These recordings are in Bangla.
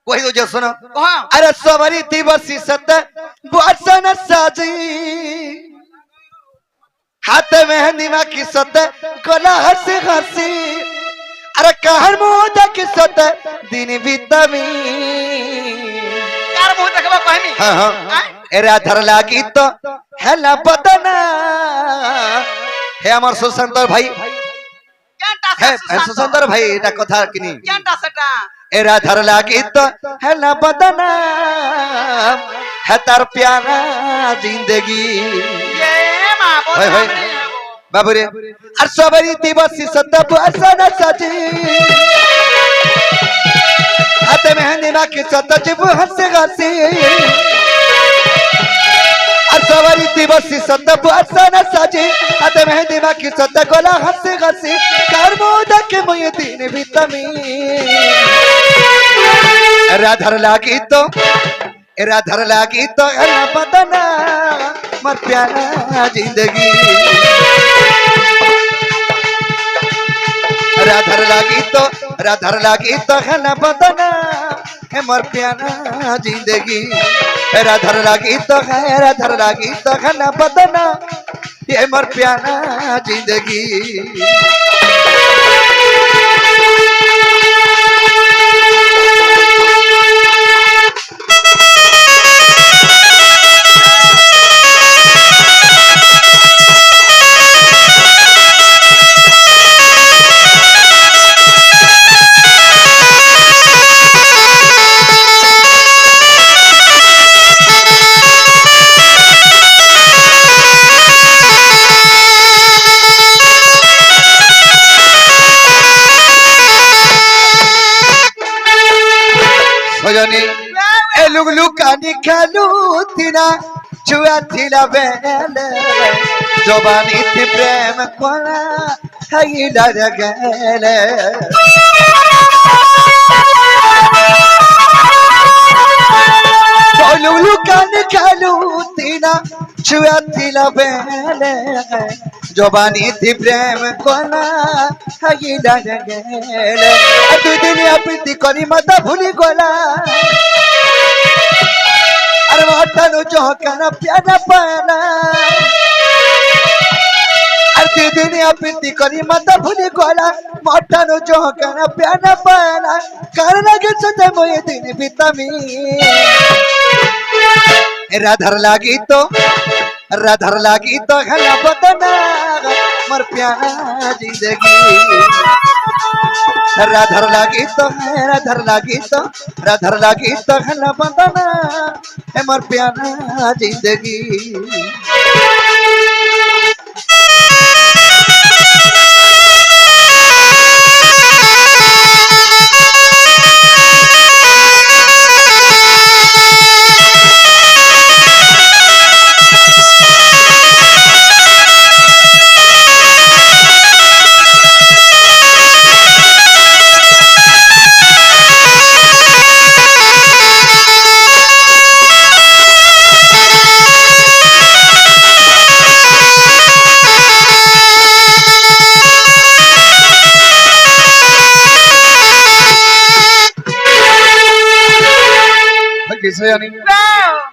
कहि दो सुनो कहा अरे सवारी दिवसी सत बसन साजी हाथ मेहंदी मा की सत गला हंसी हंसी अरे कहर मुंह की सत दिन बीतमी यार मुंह देखबा कहनी हाँ हाँ एरा धर लागी तो हेला बदना हे अमर सुसंतर भाई केनटा हे से सुसंतर भाई এটা কথা কিনি केनटा सेटा एरा धर लागी तो हेला बदना है तार प्यारा जिंदगी ये मां बोल होय, होय। बाबू रे और सबरी दिवसी सत बसन सजी हाथ मेहंदी मा की सत जिब हंस हंसी और सवारी दिवसी सत बसन सजी हाथ मेहंदी मा की सत गला हंस हंसी कर मोद के मुय दिन बीतमी राधर लागी तो हला बदना मर प्यारा जिंदगी राधर लागी तो हला बदना है मर प्यारा जिंदगी राधर लागी तो हला बदना ये मर प्यारा जिंदगी भजनी एलुगलु कानी खालू तीना छुआ थिला बेले जवानी थी प्रेम कोला हई डर गेले एलुगलु कानी खालू तीना छुआ थिला बेले जवानी थी प्रेम कोला हई डर गेले दु दिन अपीति करी मत भूली गोला अरे वाटनु जोहकना प्याना पाना अरे दिन अपीति करी मत भूली गोला वाटनु जोहकना प्याना पाना कर लगे सते मोए दिन बीतमी राधर लागी तो हला बदना मर प्यारा जिंदगी राधर लागी तो हला बदना है मर प्यारा जिंदगी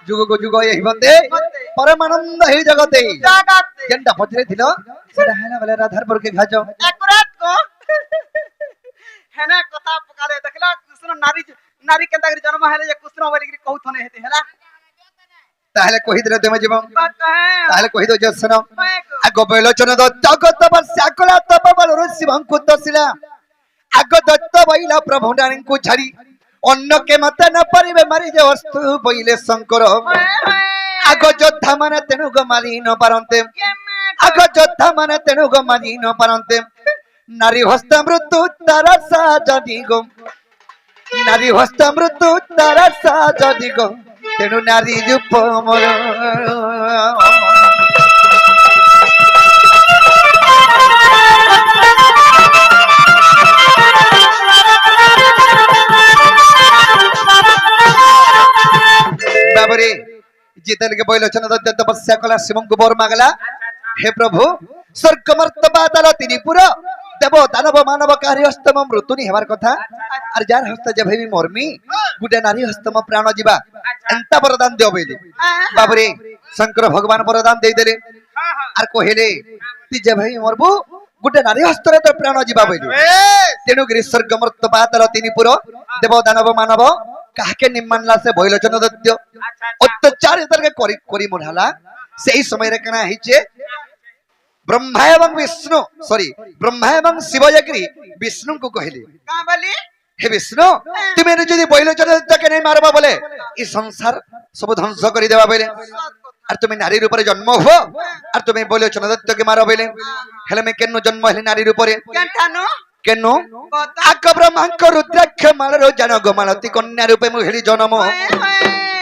जुग को जुग यही बंदे परमानंद ही जगते जगते जेंटा पचरे थिलो सेटा हैला वाला राधार पर के घाजो एक्यूरेट को हेना कथा पकाले देखला कृष्ण नारी केंता करी जन्म हेले जे कृष्ण बोली करी कहू थने हेते हेला ताहले कहि दिले तुमे जीवन बात कहे ताहले कहि दो जसनो को आगो बेलोचन द जगत बस्याकला तप बल शिवं कुतसिला आगो दत्त बैला प्रभु नारायण को छाड़ी अन्य के मत न परिबे मारी जे वस्तु बइले शंकर आगो योद्धा माने तेनु गो मारी न पारंते आगो योद्धा माने तेनु गो मारी न पारंते नारी हस्त मृत्यु तारा सा जदी गो नारी हस्त मृत्यु तारा सा जदी गो तेनु नारी रूप मोर बाबरे जितल के बैलोचन दत्त तपस्या कला शिवं को बर मागला हे प्रभु स्वर्ग मर्तबा दाल तिनी पुर দেব দানব মানব কারি হস্তম মৃত্যুনি হেবার কথা আর যার হস্ত যে ভাবি মরমি গুটে নারী হস্তম প্রাণ ଯିବା এন্তা বরদান দিও বইলে বাবরে শঙ্কর ভগবান বরদান দেই দেলে আর কহিলে তুই যে ভাই মরবু গুটে নারী হস্তরে তোর প্রাণ ଯିବା বইলে তেণু গিরি স্বর্গ মর্ত পাতাল তিনি পুর দেব দানব মানব কাহাকে নিম্মানলা সে বৈলোচন দত্য অত্যাচার এদেরকে করি করি মুঢ়ালা সেই সময়ের কেনা হইছে ब्रह्मा एवं विष्णु सॉरी ब्रह्मा एवं शिव जाकरी विष्णु को कहले का बोली हे विष्णु तुम्हें যদি বৈলোচন দত্তকে नहीं मारबा बोले ई संसार सब ध्वंस करी देबा बोले আর তুমি নারীর উপরে জন্ম হো আর তুমি বৈলোচন দত্তকে মারো বলে হেলে মে কেন জন্ম হলে নারীর উপরে কেনটানো কেন কথা আক ব্রহ্মাঙ্ক রুদ্রাক্ষ মালর জনগ মালতী কন্যা রূপে মু হেলি জন্ম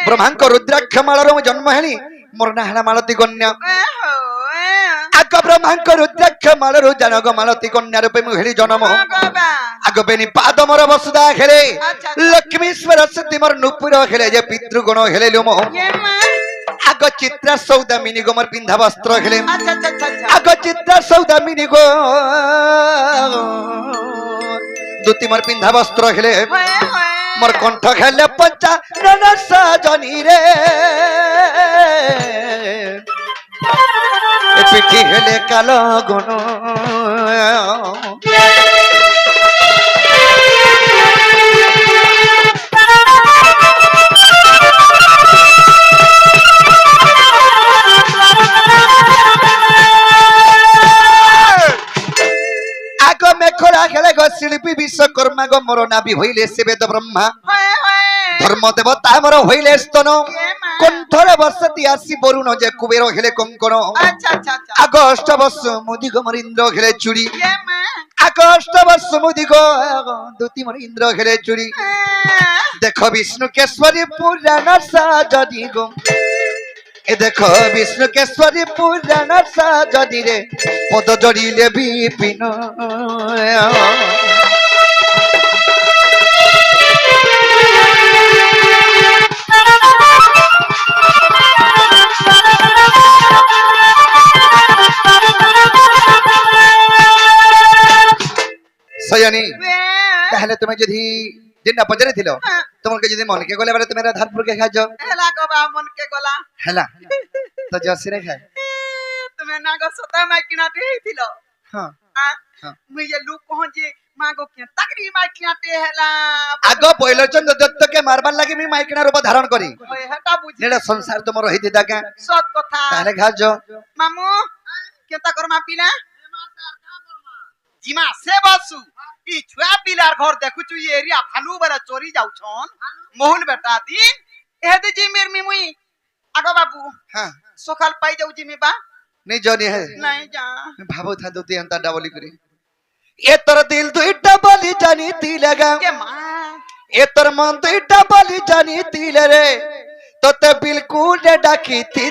ব্রহ্মাঙ্ক রুদ্রাক্ষ মালর মু জন্ম হেলি মোর না হেলা মালতী কন্যা আগ ব্রহ্মাঙ্ক রুদ্রাক্ষ মালর জনগ মালতী কন্যা রূপে মু হেলি জন্ম আগ বেনি পাদ মোর বসুদা খেলে লক্ষ্মীশ্বর সতী মোর নুপুর খেলে যে পিতৃগণ হেলে লুম আগ চিত্রা সৌদামিনী গো মোর পিন্ধা বস্ত্র খেলে আচ্ছা আচ্ছা আচ্ছা আগ চিত্রা সৌদামিনী গো দুতি মোর পিন্ধা বস্ত্র খেলে মোর কণ্ঠ খেলে পঞ্চা ননস জনি রে এ পিঠি হেলে কালো গুণ আগ মেখরা খেলে গো শিল্পী বিশ্বকর্মা গো মোর নাবি হইলে সে বেদ ব্রহ্মা ধর্ম দেবতা মোর হইলে স্তন কণ্ঠরে বসতি আসি বরুণ যে কুবের হেলে কঙ্কণ আচ্ছা আচ্ছা আচ্ছা আগষ্ট বর্ষ মুদি গো মোর ইন্দ্র খেলে চুরি মা আগষ্ট বর্ষ মুদি গো দুতি মোর ইন্দ্র খেলে চুরি দেখো বিষ্ণু কেশ্বরী পুরাণ সাজনি গো এ দেখো বিষ্ণু কেশ্বরী পুরাণ সাজনি রে পদ জড়িলে বিপিন সয়নি তাহলে তুমি যদি যেটা পচারিছিল তোমাকে যদি মনকে গলে বলে তুমি ধারপুরকে খাইছ হেলা গো বা মন কে গলা হেলা তো জসিরে খায় তুমি না গো সতা মাই কিনাতে হেইছিল হ্যাঁ মুই যে লুক পহঞ্চি মা গো কি তাকরি মাই কিনাতে হেলা আগ বৈলোচন দত্তকে মারবার লাগি আমি মাইকিনা রূপ ধারণ করি ওই হেটা বুঝি যেটা সংসার তোমার হইতে থাকে সত কথা তাহলে খাইছ মামু কেতা করমা পিলা জিমা সে বাসু ই ছুয়া পিলার ঘর দেখুচু ই এরিয়া ভালু বড় চোরি যাউছন মহুল বেটা দিন এহেতে জিমের মিমুই আগো বাবু হ্যাঁ সকাল পাই যাউ জিমি বা नहीं जानी है नहीं जा भावो था दो तीन अंतर डबली करी ये तर दिल तो इट्टा बाली जानी ती लगा के मां ये तर मन तो इट्टा बाली जानी ती रे तो ते बिल्कुल डाकी थी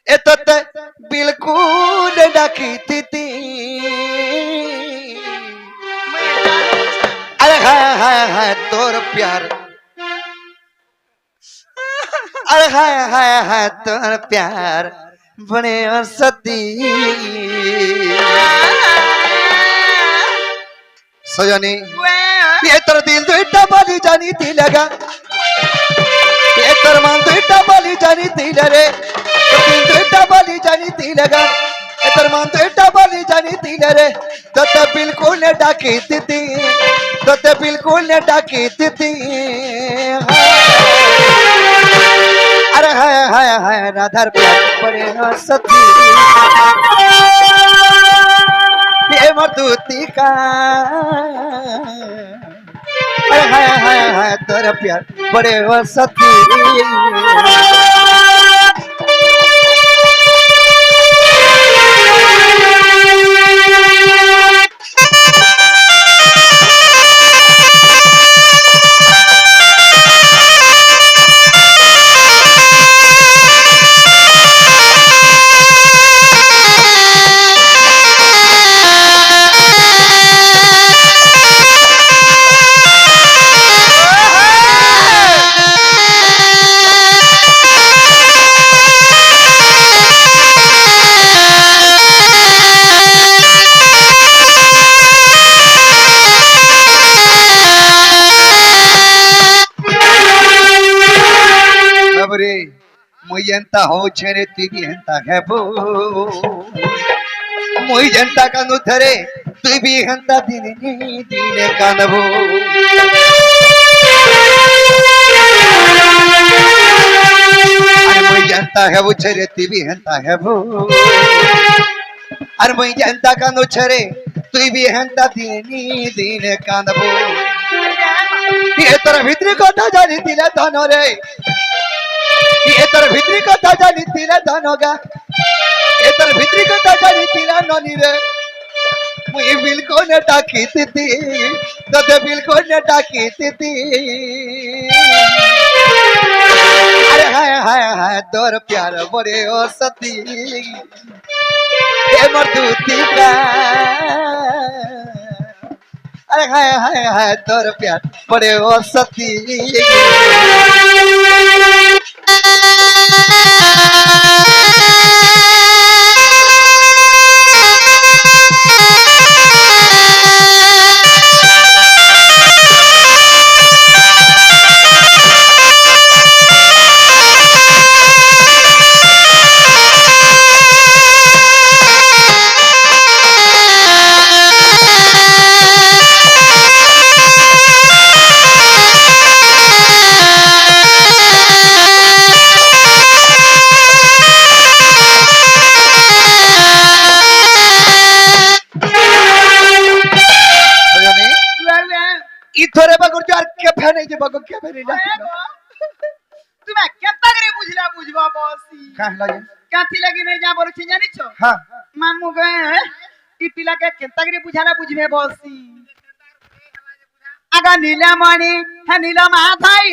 ए तो ते बिल्कुल डाकी थी अरे हाय तोर प्यार अरे हाय तोर प्यार बने और सती सजनी ये तर दिल तो इट्टा बाली जानी थी लगा ये तर मन तो इट्टा बाली जानी थी रे तो दिल तो इट्टा बाली जानी थी लगा ये तर मन तो इट्टा बाली जानी थी रे तो ते बिल्कुल ने डाकी थी तो ते बिल्कुल ने डाकी थी अरे हाय राधार प्यार पड़े हो सती ये मधुती का अरे हाय तेरा प्यार पड़े हो सती যেন্তা হচ্ছে রে তুই বি হেন্তা হেবু মুই যেন্তা কান্দু থরে তুই বি হেন্তা দিনে দিনে কান্দবু আর মুই যেন্তা হেবু ছেড়ে তুই বি হেন্তা হেবু আর মুই যেন্তা কান্দু ছেড়ে তুই বি হেন্তা দিনে দিনে কান্দবু এ তোর ভিতরি কথা জানি দিলে ধন রে এ তোর ভিতরি কথা জানি দিলে ধন গা এ তোর ভিতরি কথা জানি দিলে ননি রে মুই বিল কোনে ডাকিতে দি তোতে বিল কোনে ডাকিতে দি আরে হায় হায় হায় তোর প্যার বড়ে ও সতী এ মোর দুতি কা अरे हाय हाय हाय तोर प्यार बड़े ओ सती इथोरे बगुर जो आर के फैने जे बगुर के फैने जा তুমি কেনতা করে বুঝলা বুঝবা বসি का लगे কাঁথি লাগি নাই যা বলছি জানিছ हां মামু গে ই পিলাকে কেনতা করে বুঝালা বুঝবে বসি আগা নীলমণি হে নীলমা থাই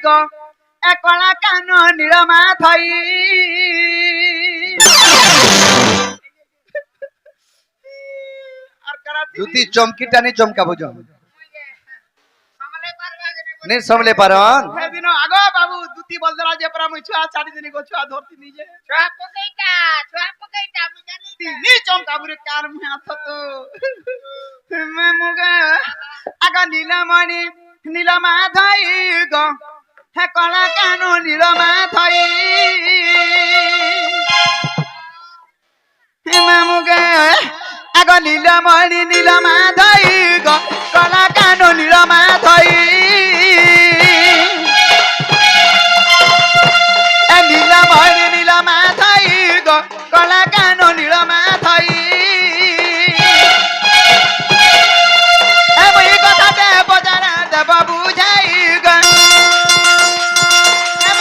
গো এ কলা কান নীলমা থাই আর করাতি দুতি চমকি টানি চমকা বুঝো নে সমলে পারন সেদিন আগো বাবু দুতি বলদরা যে পরা মুই ছুয়া ছাড়ি দিনি গো ছুয়া ধরতি নিজে ছুয়া পকাইটা আমি জানি নি চমকা বুরে কার মুই হাত তো মে মুগা আগা নীলমণি নীলমা থাই গো হে কলা কান নীলমা থাই মে মুগা আগা নীলমণি নীলমা থাই গো কলা কান নীলমা থাই নীলমণি নীলমা থাই গো কলা কান নীলমা থাই এই কথাতে বজারা দেব বুঝাই গো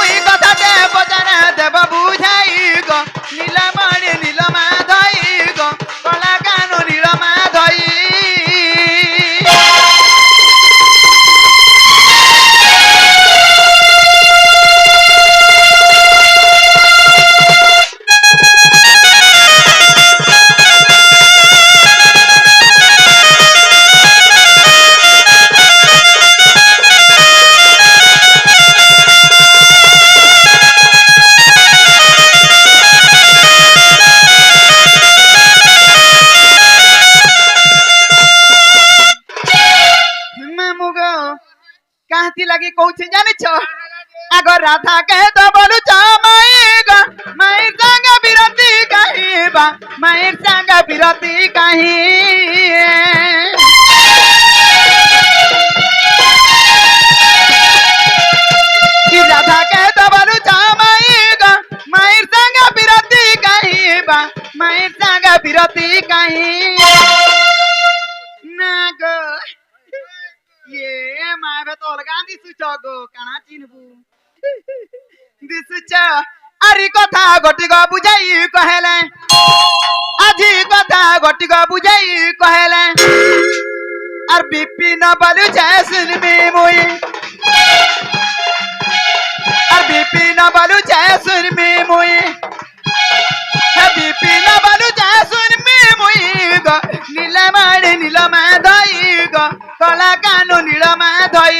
এই কথাতে বজারা দেব বুঝাই গো নীলমণি নীলমা থাই গো কলা কান নীলমা থাই কাহাতি লাগি কৌছি জানিছ আগ রাধা কে তো বলুছ মাইগা মায়ের সঙ্গ বিরতি কাহিবা মায়ের সঙ্গ বিরতি কাহি রাধা কে তো বলুছ মাইগা মায়ের সঙ্গ বিরতি কাহিবা মায়ের সঙ্গ বিরতি কাহি না গো ये माय भे तो अलगा दिसुच गो काना चिनबू दिसुच आरी कथा गटिग बुझाई कहेले आजी कथा गटिग बुझाई कहेले आर बिपिन बालु जैसन में मोई आर बिपिन बालु जैसन में मोई बिपिन बालु जैसन में मोई गो नीलमणि नीलमा दाई गो कला कानो नीलमा दाई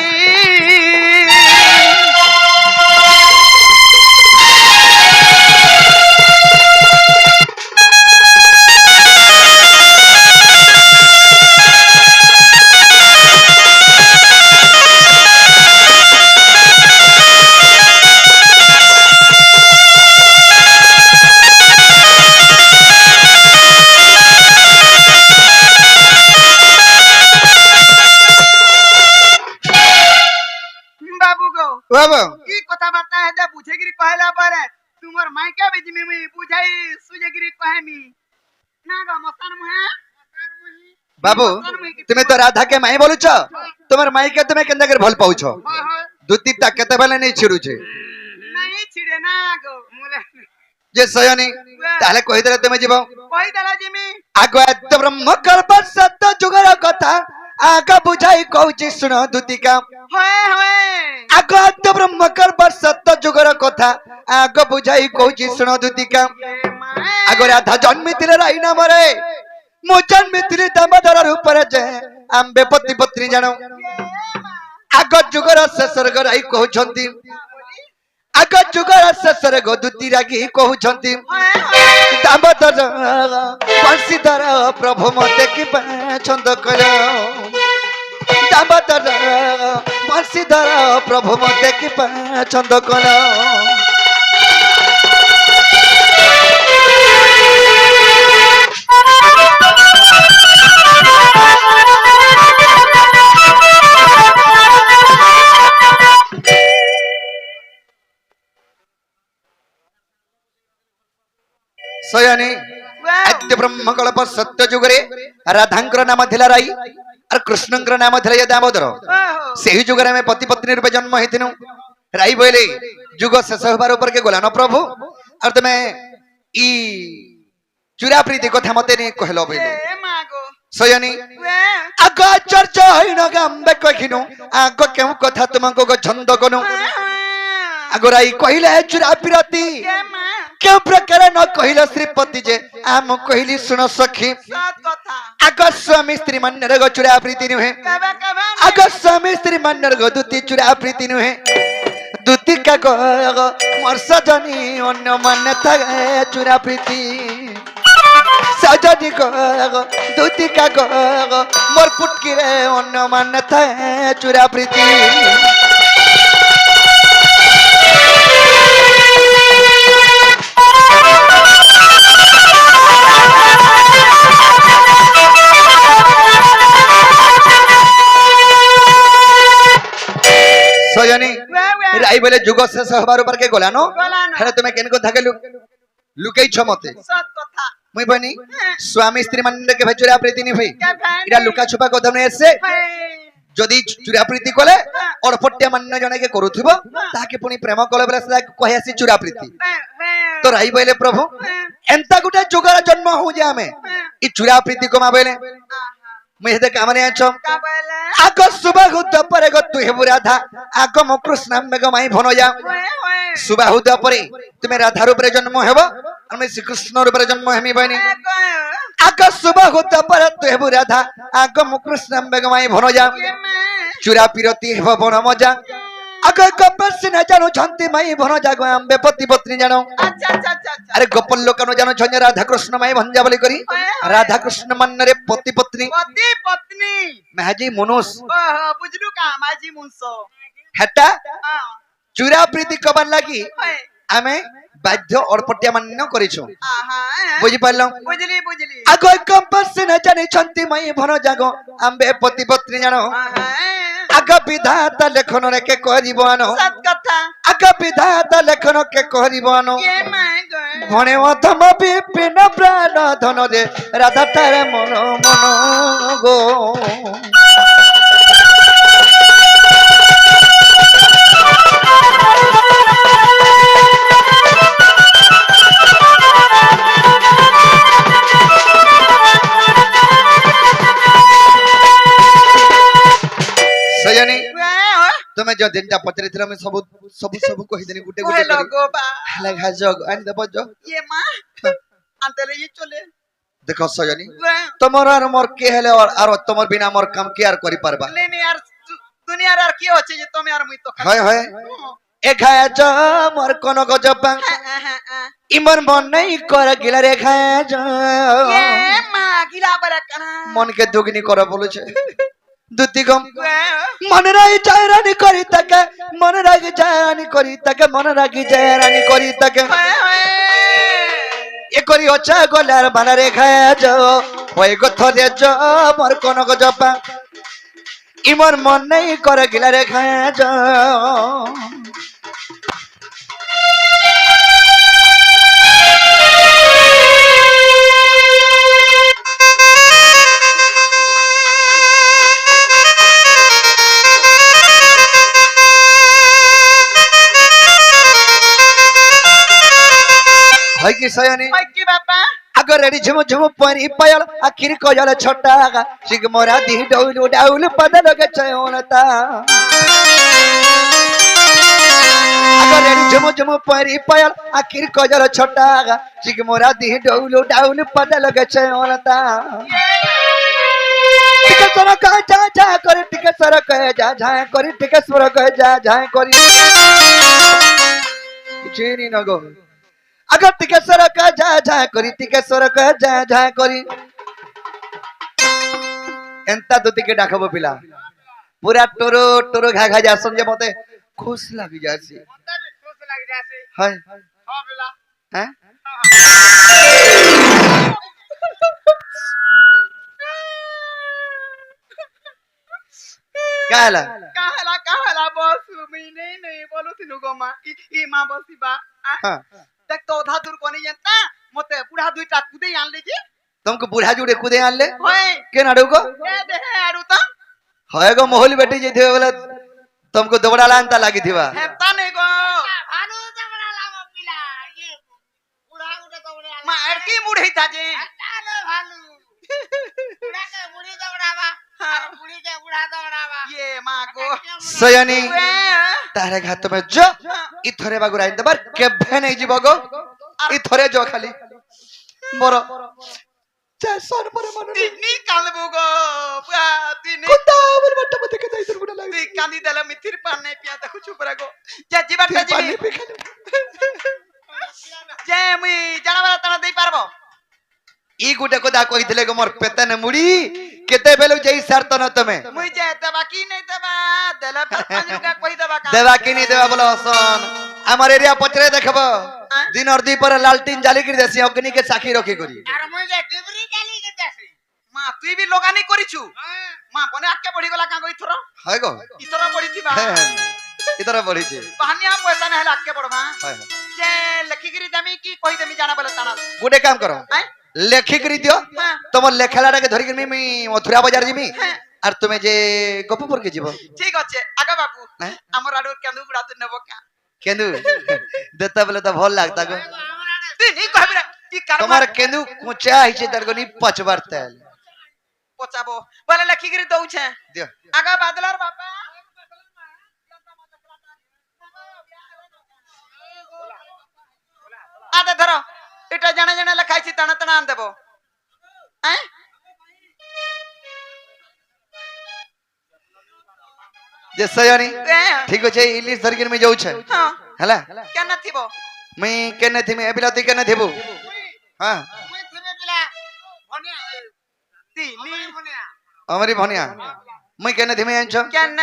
বাবা কি কথাবার্তা হেদে বুঝেগিরি কহিলা পরে তোমার মাইকে বেজিমি মুই বুঝাই সুজেগিরি কহেমি না গো মস্তান মুহে বাবু তুমি তো রাধাকে মাই বলুছ তোমার মাইকে তুমি কেন করে ভাল পাউছ দুতিটা কেতেবেলে নেই ছিড়ুছে নাই ছিড়ে না গো মুরে যে সয়নি তাহলে কহিদেলে তুমি যাব কহিদেলা জিমি আগ এত ব্রহ্ম কল্প সত্য যুগর কথা আগ বুঝাই কହୁছি শুন দুতিকা হয়ে হয়ে আগ এত ব্রহ্ম কল্প সত্য যুগর কথা আগ বুঝাই কହୁছি শুন দুতিকা আগ রাধা জন্মিଥିଲେ রাই নামরে মু জন্মিଥିଲି দামোদর রূপরে যে আম্বে পতি পত্নী জানো আগ যুগর ଶେଷରେ ରାଇ କହୁଛନ୍ତି ଆଗ ଯୁଗର ଶେଷରେ ଦୁତି ରାଗି କହୁଛନ୍ତି ଦାମୋଦର ବଂଶୀଧର ପ୍ରଭୁ ମତେ କି ପସନ୍ଦ କର ଦାମୋଦର ବଂଶୀଧର ପ୍ରଭୁ ମତେ କି ପସନ୍ଦ କର ସୟନି ଆଦ୍ୟ ବ୍ରହ୍ମକଳ୍ପ ସତ୍ୟ ଯୁଗରେ ରାଧାଙ୍କର ନାମ ଥିଲା ରାଇ আর কৃষ্ণଙ୍କର ନାମ ଥିଲା ଯେ ଦାମୋଦର ସେହି ଯୁଗରେ ଆମେ ପତି ପତ୍ନୀ ରୂପେ ଜନ୍ମ ହେଇଥିନୁ ରାଇ ବୋଇଲେ ଯୁଗ ଶେଷ ହେବାର ଉପରେ କେ ଗଲା ନ ପ୍ରଭୁ আর তুমি ই চূড়া প্রীতি কথা মতে নি কহিল বইলে সয়নি আগ আচার্য হইন গাম্বে কহিনু আগ কেউ কথা তোমাকে ছন্দ কনু আগরাই কহিলে চূড়া প্রীতি क्यों प्रकार न कहिल श्रीपति जे आम कहिली सुन सखी आग स्वामी स्त्री मन्नर गो चूड़ा प्रीति नुहे आग स्वामी स्त्री मन्नर गो दुती चूड़ा प्रीति नुहे दुती का गो मोर सजनी अन्य मन था चूड़ा प्रीति सजनी गो दुती का गो मोर पुटकी रे अन्य मन था चूड़ा प्रीति সয়নি রাই বলে যুগ শেষ হবার উপর কে গলা নো হেলে তুমি কেন কথা কে লুকাইছ মতে সত কথা মুই বনি স্বামী স্ত্রী মানে কে চূড়া প্রীতি নি ভাই এরা লুকা ছুপা কথা নে এসে যদি চূড়া প্রীতি কলে অড়পট্টিয়া মান্য জনকে করুথিব তাকে পুনি প্রেম কলে বলে সে কহে আসি চূড়া প্রীতি তো রাই বলে প্রভু এন্তা গুটে যুগর জন্ম হউ যে আমি ই চূড়া প্রীতি কমা বলে মুই হেতে কামনে আছো আগ সুবাহুদ পরে গো তুই হেবু রাধা আগ মো কৃষ্ণ মেঘ মাই ভন যা সুবাহুদ পরে তুমি রাধা রূপে জন্ম হেব আমি শ্রীকৃষ্ণ রূপে জন্ম হেমি বনি আগ সুবাহুদ পরে তুই হেবু রাধা আগ মো কৃষ্ণ মেঘ মাই ভন যা চূড়া পিরতি হেব বন মজা আগ গপস না জানো ছন্তি মাই ভন জাগো আম্বে পতি পত্নী জানো আচ্ছা আচ্ছা আচ্ছা আরে গোপাল লোকানো জানো ছন্য রাধা কৃষ্ণ মাই ভঞ্জা বলি করি রাধা কৃষ্ণ মান্নরে পতি পত্নী পতি পত্নী মেহাজি মনুষ ওহো বুঝলু কা মাজি মুনস হেটা হ্যাঁ চূড়া প্রীতি কবার লাগি হয় আমি বাধ্য অর্পটিয়া মান্য করিছু আহা বুঝি পারলাম বুঝলি বুঝলি আগ কম্পাস না জানি ছন্তি মাই ভন জাগো আম্বে পতি পত্নী জানো আহা আগ বিধাতা লেখন রে কে করিব আনো সত কথা আগ বিধাতা লেখন কে করিব আনো কে মাই গো ভনে অথম বিপিন প্রাণ ধন রে রাধা তারে মন মন গো সয়নি তুমি যে দিনটা পচারিছিল আমি সব সব সব কহিদেনি গুটে গুটে কইলো গো বা লাগা জগ আনি দেব জগ ইয়ে মা আন্তলে ই চলে দেখো সয়নি তোমার আর মোর কে হেলে আর তোমার বিনা মোর কাম কি আর করি পারবা লেনি আর দুনিয়ার আর কি হচ্ছে যে তুমি আর মুই তো হয় হয় এখায় জ মোর কোন গজপা ইমন মন নাই কর গিলা রে খায় জ এ মা গিলা বড় কানা মনকে দুগনি করা বলেছে দুতি গম মনে রাখি যায় রানী করি তাকে মনে রাখি যায় রানী করি তাকে মনে রাখি যায় রানী করি তাকে এ করি অচা গলার বানারে খায় যাও ওই গথরে যা মোর কোন গজপা ইমন মন নাই করে গিলা রে খায় যাও হয় কি সয়নি ওই কি বাপা अगर रेडी झुम झुम परी पायल आखिर कोयल छोटा सिग मोरा दी डौल डाउल पदल के चयोलता अगर रेडी झुम झुम परी पायल आखिर कोयल छोटा सिग मोरा दी डौल डाउल पदल के चयोलता टिके सर कह जा जा करी टिके सर कह जा जा करी टिके सर कह जा जा करी चीनी नगो अगर टिकेश्वर का जा जा करी टिकेश्वर का जा जा करी एंता दुती के डाकबो पिला पूरा टोरो टोरो घा घा जासन जे मते खुश लागी जासी खुश लग जासे हाय हां बेला हैं काला काहला बस मी नहीं बोलो तिनु गो मां ई मां बसी बा हां देख तो धा दूर कोनी जनता मते बुढ़ा दुईटा कुदे आन लेजी तुमको बुढ़ा जुड़े कुदे आन ले होय के नाडू को ए दे आडू ता होय गो मोहल बेटी जे थे बोले तुमको दबड़ा लानता लागी थीवा है ता नहीं गो भानु दबड़ा लामो पिला ये बुढ़ा उठे दबड़ा मां एड़की मुढ़ी था जे तानो भानु बुढ़ा के बुढ़ी दबड़ावा और बुढ़ी के बुढ़ा दबड़ावा ये मां गो सयनी तारे घात में जो इथरे बागुरा इंदबर केभे नहीं जीव गो इथरे जो खाली मोर जैसन मोरे मन तिनी कालबो गो पुआ तिनी कुत्ता मोर बट्टा मते के जाई दुर्गुण लागी ती कांदी देला मिथिर पान नहीं पिया देखु चुप रहो जे जीवाटा पानी जी पी खाली जे मुई जानवर तना देई पारबो ई गुटे कोदा कहिथिले गो मोर पेतन मुड़ी केते बेलु जई सरत न तमे मुई जे देबा की नहीं देबा देला पानी का कोई देबा का देवा कि नहीं देवा बोलो सन हमर एरिया पचरे देखबो दिन और दी पर लालटीन जाली कर देसी अग्नि के साखी रखी करी और मुझे डिबरी डाली के जासी मां तुई भी लोगानी करिछु मां बने आके पड़ी गला का गई थरो है गो इतरा पड़ी थी बा इधर पड़ी छे बहानिया पैसा नहीं हला आके पड़बा है जे लखीगिरी दमी की कोई दमी जाना बोले ताना गुटे काम करो आय लेखी करी दियो हां तुम लेखालाटा के धरि के मी मथुरा बाजार जिमी আর তুমি যে গোপপুর কে যাব ठीक আছে आगा बाबू हैं? हमर आडो केंदु गुडा तो नेबो का কেন্দু দেতা বলে তো ভাল লাগতা গো তুই নি कहबी रे ई कार তোমার কেন্দু কুচা হইছে তার গনি পচবার তেল পচাবো বলে লখীगिरी দউ छे দিও आगा बादलार बाबा आदे धरो এটা জানা জানা লেখাইছি টানা টানা আন দেবো হ্যাঁ যে সয়ানি হ্যাঁ ঠিক আছে ইলিশ ধরকিন মে যাউ ছে হেলা কেন থিব মই কেনে থিমি এবিলা তুই কেনে থিবু হ্যাঁ মুই থিবে পিলা ভনিয়া তিনি ভনিয়া আমারি ভনিয়া মই কেনে থিমি আনছ কেন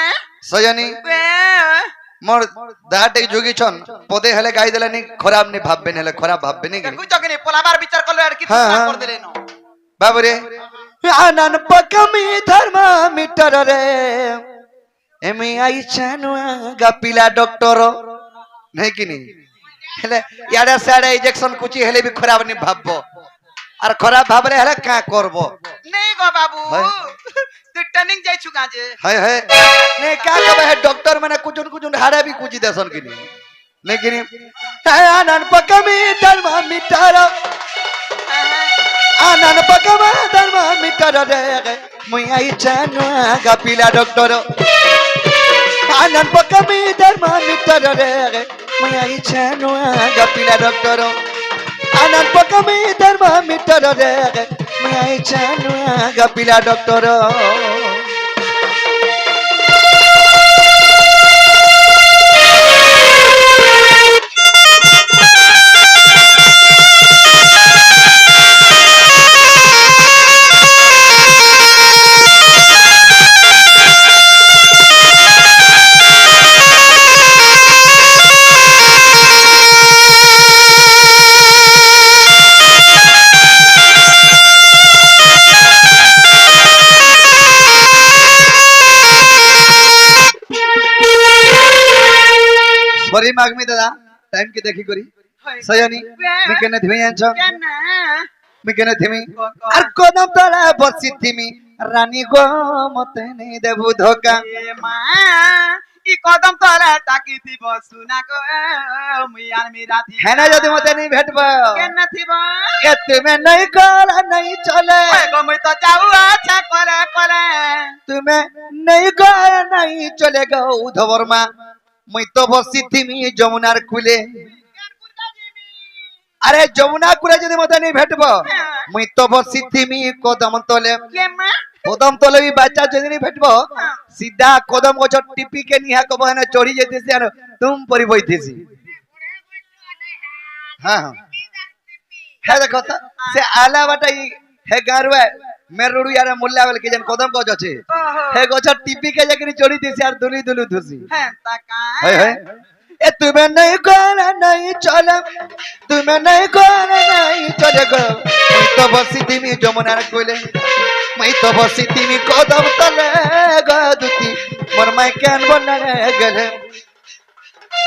সয়ানি মোর দাটে যোগী ছন পদে হেলে গাই দেলানি খারাপ নি ভাববে নেলে খারাপ ভাববে নি দেখু জগনি পোলাবার বিচার করলে আর কি হ্যাঁ, তুই হ্যাঁ। করে দিলে না বাবুরে আনন পকমি ধর্ম মিটার রে এমি আইছানু গাপিলা ডক্টর নাই কিনি হেলে ইয়াডা সাডা ইনজেকশন কুচি হেলে বি খারাপ নি ভাববো আর খারাপ ভাবলে হেলে কা করব নেই গো বাবু হয়। তুই ট্রেনিং যাইছু কাজে হায় হায় নে কা কবে হে ডক্টর মানে কুচুন কুচুন হাড়া বি কুচি দেছন কিনি নাই কিনি আনন পকমি ধর্ম মিটার আনন পকমা ধর্ম মিটার রে মুই আইছানু গাপিলা ডক্টর আনন পকমি ধর্ম মিটার রে মুই আইছানু গাপিলা ডক্টর আনন পকমি ধর্ম মিটার রে মুই আইছানু গাপিলা ডক্টর সরি মাগমি দাদা টাইম কি দেখি করি সয়ানি মি কেনে ধুই আনছ কেন মি কেনে থিমি আর কদম তলা বসি থিমি রানী গো মতে নেই দেবু ধোকা এ মা ই কদম তলে তাকি থিব সুনা গো মুই আর মি রাধি হ্যাঁ না যদি মতে নি ভেটব কেন থিব কে তুমি নাই করা নাই চলে গো মুই তো যাও আচ্ছা করে করে তুমি নাই করা নাই চলে গো উদ্ধবর মা মুই তো বসি থিমি যমুনার কুলে আরে যমুনা কুলে যদি মতে নি ভেটব মুই তো বসি থিমি কদম তলে কে মা কদম তলে বাচ্চা যদি নি ভেটব সিধা কদম গছ টিপিকে নিহা কব না চড়ি যেতেছি আর তুম পরি বইতেছি হ্যাঁ হ্যাঁ হ্যাঁ দেখো তো সে আলা বাটা হে গারুয়া মেরুড়ু यार মুল্লা বলে কি জান কদম গছ আছে হে গছ টিপিকে যাকরি চড়ি দিছি আর দুলি দুলু ধুসি হ্যাঁ তাকা হে হে এ তুমি নাই করা নাই চলে তুমি নাই করা নাই চলে গো মুই তো বসি তুমি যমুনার কোলে মুই তো বসি তুমি কদম তলে গো দুতি মোর মাই কেন বলারে গেলে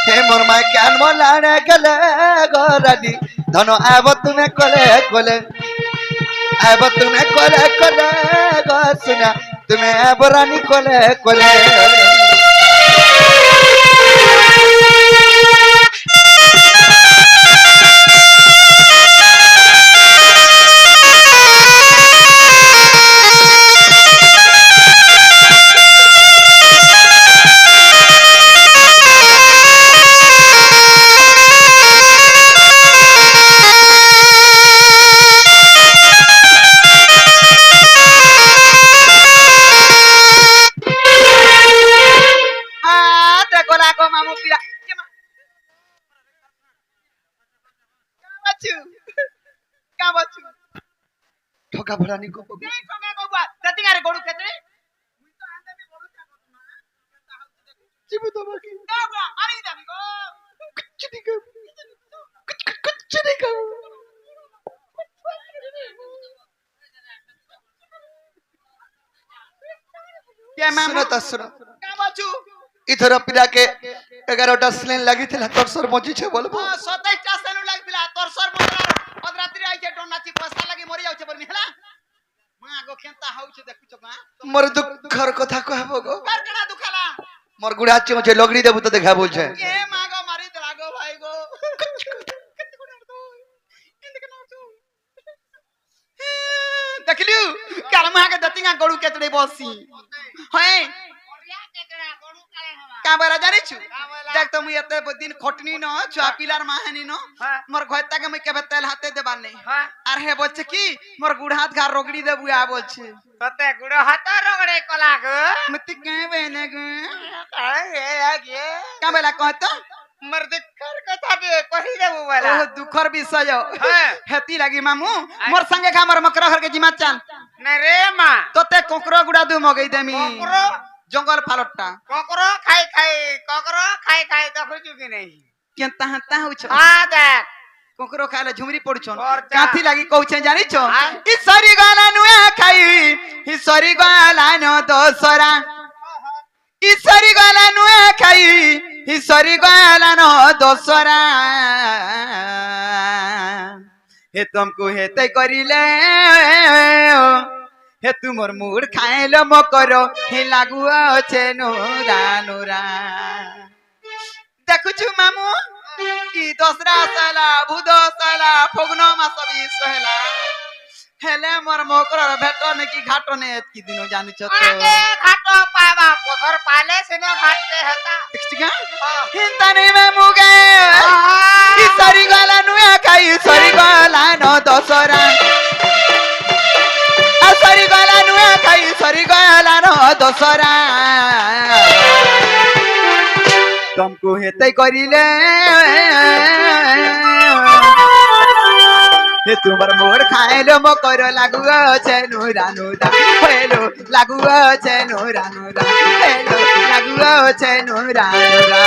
হে মোর মাই কেন বলারে গেলে গো রানী ধন আব তুমি কোলে কোলে আব তুমি কোলে কোলে গো সুনা তুমি আব রানী কোলে কোলে দেখো লাগো মামু পিরা কে মা কাবাচু কাবাচু ঠকা ভরানি গো কে সঙ্গে গোবা দাদি আরে গড়ু ক্ষেত্রে মুই তো আন্দামি গড়ু থাকত না জীবু তোমাকে গোবা আরি দাবি গো কুচি গো কুচি গো কে মামু सुनो तो सुनो কাবাচু इधर पिला के 11টা স্লেন লাগিছিল তোর সর মজিছে বলবো 27টা সেনু লাগছিলা তোর সর মরার অদরাত্রি আইছে ডন্নাচি পয়সা লাগি মরি যাচ্ছে বলমি হেলা মা গো খেন্তা হউছে দেখুছ মা মোর দুঃখর কথা কহব গো কার কেনা দুখালা মোর গুড়া আছে মছে লগড়ি দেবু তো দেখা বলছে এ মা গো মারি দেলা গো ভাই গো দেখলিউ কার মাকে দতিঙ্গা গড়ু কেতড়ে বসি হয় কাবারা জানিছু দেখ তো মুই এতে দিন খটনি ন ছুয়া পিলার মাহানি ন মোর ঘর তাকে মুই কেবে তেল হাতে দেবার নেই আর হে বলছে কি মোর গুড় হাত ঘর রগড়ি দেবু আ বলছে সতে গুড় হাত রগড়ে কলা গো মতি কেবে না গো গে কাবেলা কহ তো মর দুঃখর কথা দে কহি দেবু বলা ও দুঃখর বিষয় হ্যাঁ। হেতি লাগি মামু মোর সঙ্গে খা মোর মকর ঘর কে জিমা চাল না রে মা তোতে কোকরো গুড়া দু মগই দেমি ককরো জঙ্গল ফালটটা ককরো খাই খাই দেখুছু কি নাই কেনতা হাতা হউছ আ দেখ কোকরো খাইলে ঝুমরি পড়ছন পড়ছা। কাথি লাগি কହୁছে জানিছ হ্যাঁ। ইসরি গালা নুয়া খাই ইসরি গালা ন দোসরা ইসরি গালা নুয়া খাই ইসরি গালা ন দোসরা হে তুমকু হেতে করিলে হে তুমর মুড় খাইল মকর হে লাগু আছে নোরা নোরা দেখুছু মামু কি দশরা সালা বুধ সালা ফগুন মাস বিশ হেলা হেলে মোর মকর ভেট নাকি ঘাট নে এতকি দিন জানিছ তো আগে ঘাট পাবা পথর পালে সেনে ঘাটতে হেতা দেখছিগা হিন্দানি মে মুগে কি সরি গলা নুয়া খাই সরি গলা ন দশরা আ সরি গলা নুয়া খাই সরি গলা ন দশরা तुमको हेते करिले हे तुमर मोर खाएलो मकर लागु छे नुरा नुरा हेलो लागु छे नुरा नुरा हेलो लागु छे नुरा नुरा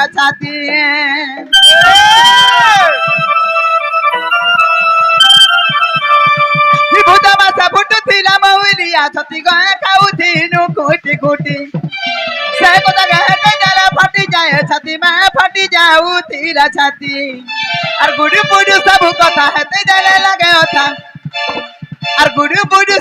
ଥିଲା ଛାତି ଭୂତ ମାଛ ଫୁଟୁଥିଲା ମହୁଲିଆ ଛତି ଗଏ ଖାଉଥିନୁ କୁଟି କୁଟି ସେ କଥା ଗେ ଜାଲ ଫାଟି ଯାଏ ଛାତି ମା ଫାଟି ଯାଉଥିଲା ଛାତି আর গুড়ু বুড়ু সব কথা হেতে জালে লাগে অথা আর গুড়ু বুড়ু